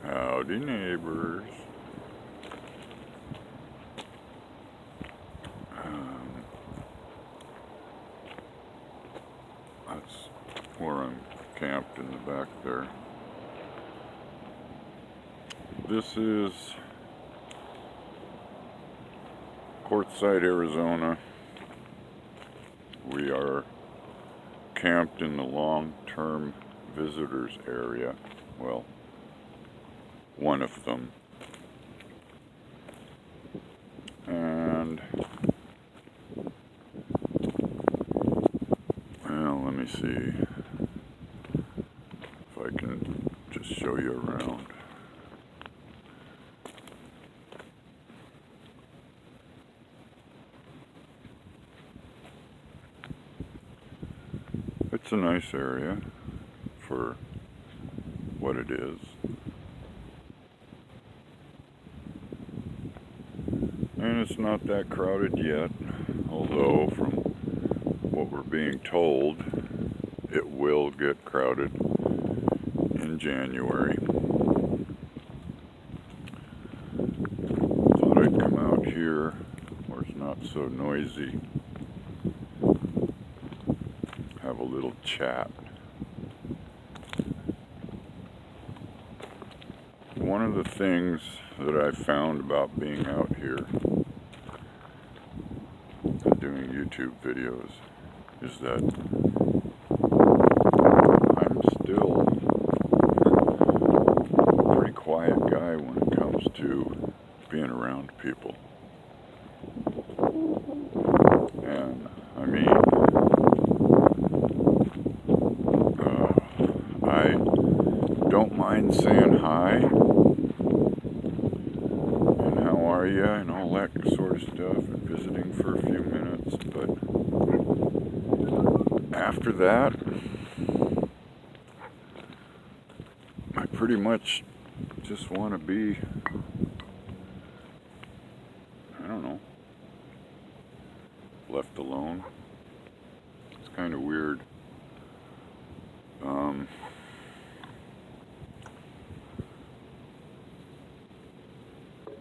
Howdy, neighbors. That's where I'm camped in the back there. This is Quartzsite, Arizona. We are camped in the long-term visitors area. Well, one of them. And, well, let me see if I can just show you around. It's a nice area for what it is. And it's not that crowded yet, although from what we're being told, it will get crowded in January. Thought I'd come out here where it's not so noisy, have a little chat. One of the things that I found about being out here and doing YouTube videos is that I'm still a pretty quiet guy when it comes to being around people. And I mean, I don't mind saying hi and how are you and all that sort of stuff and visiting for a few minutes, but after that, I pretty much just want to be, I don't know, left alone. It's kind of weird.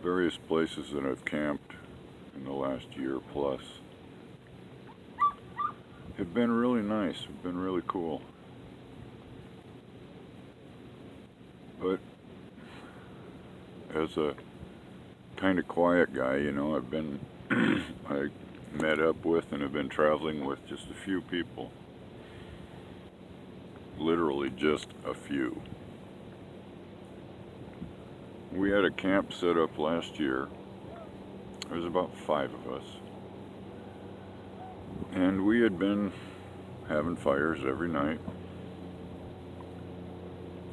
Various places that I've camped in the last year plus have been really nice, have been really cool. But as a kind of quiet guy, you know, I met up with and have been traveling with just a few people. Literally just a few. We had a camp set up last year. There was about 5 of us. And we had been having fires every night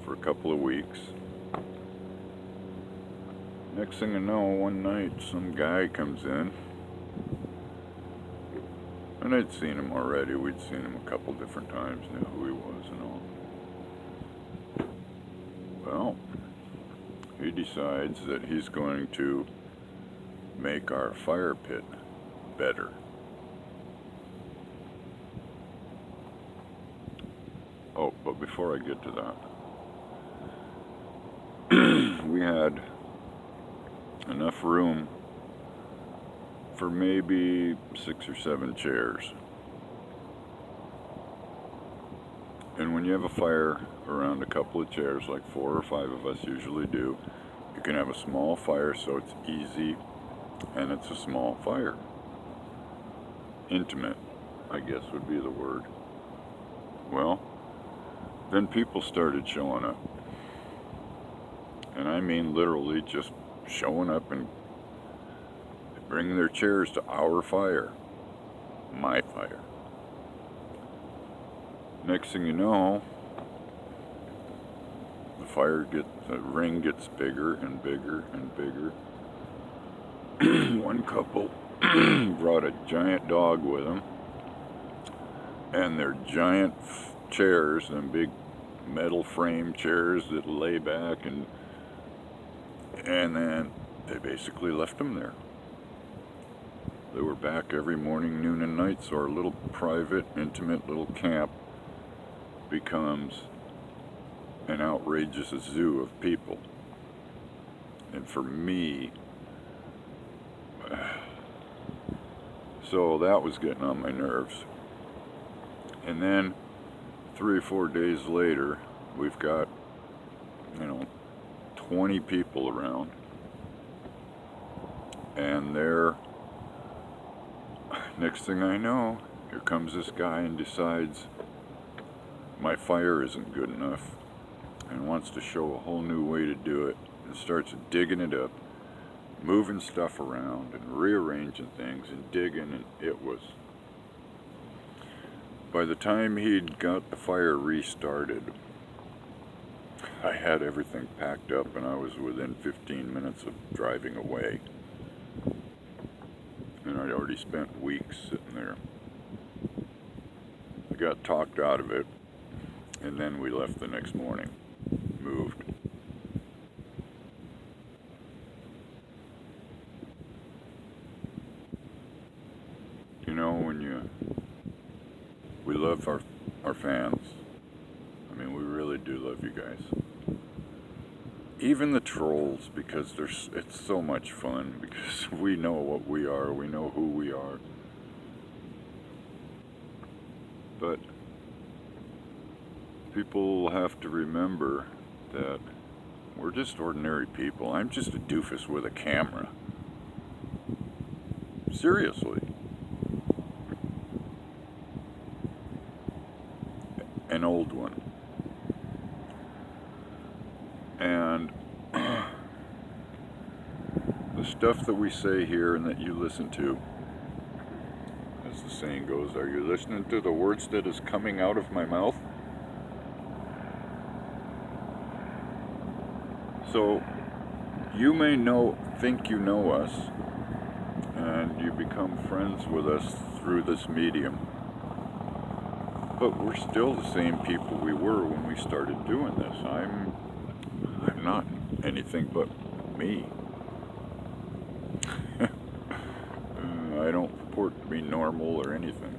for a couple of weeks. Next thing I know, one night some guy comes in. And I'd seen him already. We'd seen him a couple different times, knew who he was and all. Well, he decides that he's going to make our fire pit better. Oh, but before I get to that, we had enough room for maybe 6 or 7 chairs. And when you have a fire around a couple of chairs, like 4 or 5 of us usually do, you can have a small fire so it's easy and it's a small fire. Intimate, I guess would be the word. Well, then people started showing up. And I mean literally just showing up and bringing their chairs to our fire. My fire. Next thing you know, the ring gets bigger and bigger and bigger. One couple brought a giant dog with them, and their giant chairs, them big metal frame chairs that lay back, and then they basically left them there. They were back every morning, noon, and night, so our little private, intimate little camp becomes an outrageous zoo of people. And for me, so that was getting on my nerves. And then 3 or 4 days later, we've got, 20 people around. And next thing I know, here comes this guy and decides my fire isn't good enough and wants to show a whole new way to do it, and starts digging it up, moving stuff around and rearranging things and digging, and it was, by the time he'd got the fire restarted, I had everything packed up and I was within 15 minutes of driving away. And I'd already spent weeks sitting there. I got talked out of it, and then we left the next morning, moved. We love our fans. I mean, we really do love you guys. Even the trolls, because it's so much fun, because we know what we are, we know who we are. But people have to remember that we're just ordinary people. I'm just a doofus with a camera. Seriously. An old one. And the stuff that we say here and that you listen to, as the saying goes, are you listening to the words that is coming out of my mouth? So you may think you know us, and you become friends with us through this medium, but we're still the same people we were when we started doing this. I'm not anything but me. I don't purport to be normal or anything.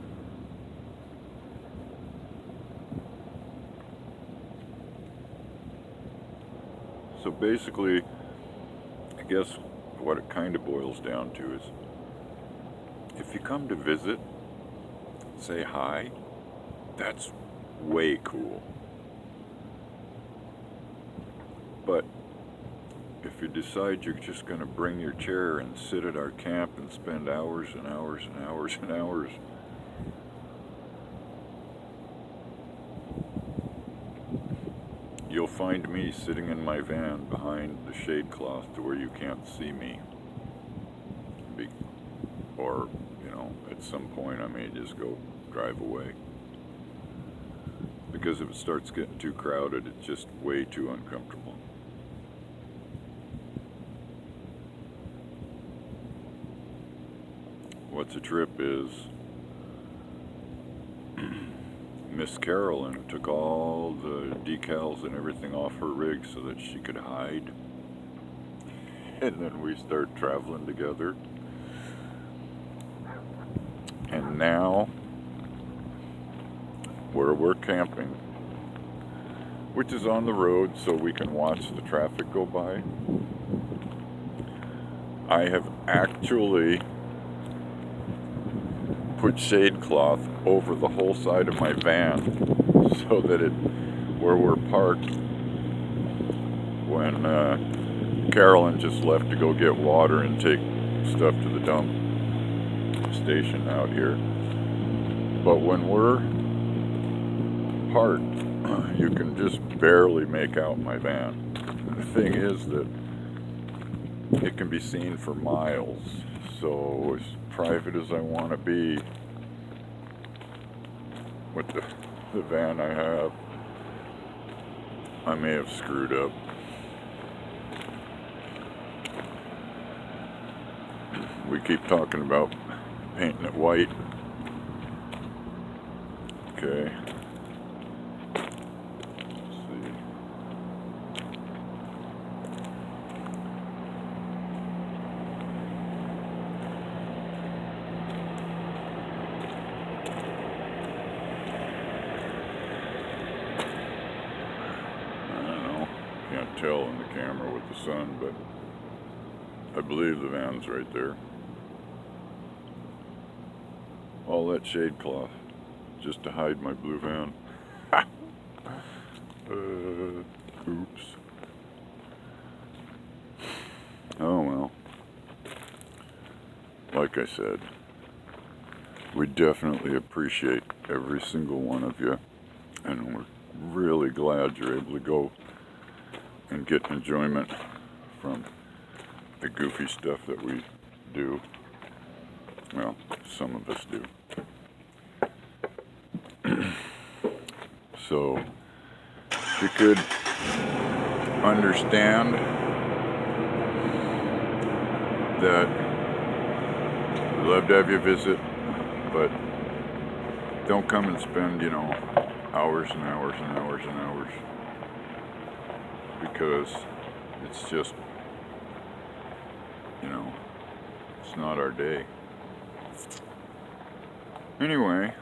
So basically, I guess what it kind of boils down to is, if you come to visit, say hi, that's way cool. But if you decide you're just going to bring your chair and sit at our camp and spend hours and hours and hours and hours, you'll find me sitting in my van behind the shade cloth to where you can't see me. Or, at some point I may just go drive away. Because if it starts getting too crowded, it's just way too uncomfortable. What's a trip is, Miss Carolyn took all the decals and everything off her rig so that she could hide. And then we start traveling together. And now, where we're camping, which is on the road so we can watch the traffic go by, I have actually put shade cloth over the whole side of my van so that where we're parked, when Carolyn just left to go get water and take stuff to the dump station out here, but when we're parked, you can just barely make out my van. The thing is that it can be seen for miles, so as private as I want to be with the van I have, I may have screwed up. We keep talking about painting it white. Okay. Tell in the camera with the sun, but I believe the van's right there. All that shade cloth just to hide my blue van. Oops. Oh well. Like I said, we definitely appreciate every single one of you, and we're really glad you're able to go and get enjoyment from the goofy stuff that we do. Well, some of us do. So, if you could understand that we'd love to have you visit, but don't come and spend, hours and hours and hours and hours, because it's just, it's not our day. Anyway,